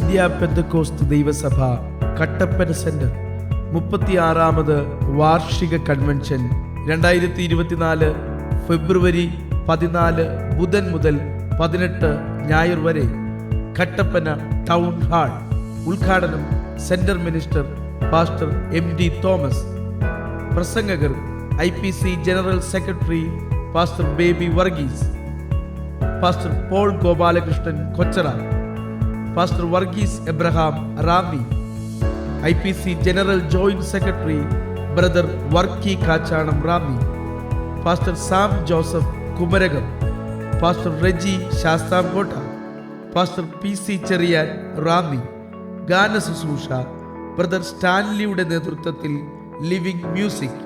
India Pentecost ദൈവസഭ Kattappana centre 36ാമത് വാർഷിക convention 2024 ഫെബ്രുവരി 14 ബുധൻ മുതൽ 18 ഞായർ വരെ കട്ടപ്പന ടൗൺ ഹാൾ. ഉദ്ഘാടനം centre minister pastor MD Thomas. പ്രസംഗകർ IPC general secretary pastor Baby Varghese, pastor Paul Gopalakrishnan Kochara, pastor Varghese Abraham Rami, IPC general joint secretary brother Varkey Kachanam Rami, pastor Sam Joseph Kumarakom, pastor Reji Sasthamkotta, pastor PC Cherian Rami. ഗാന ശുശ്രൂഷ ബ്രദർ സ്റ്റാൻലിയുടെ നേതൃത്വത്തിൽ ലിവിംഗ് മ്യൂസിക്.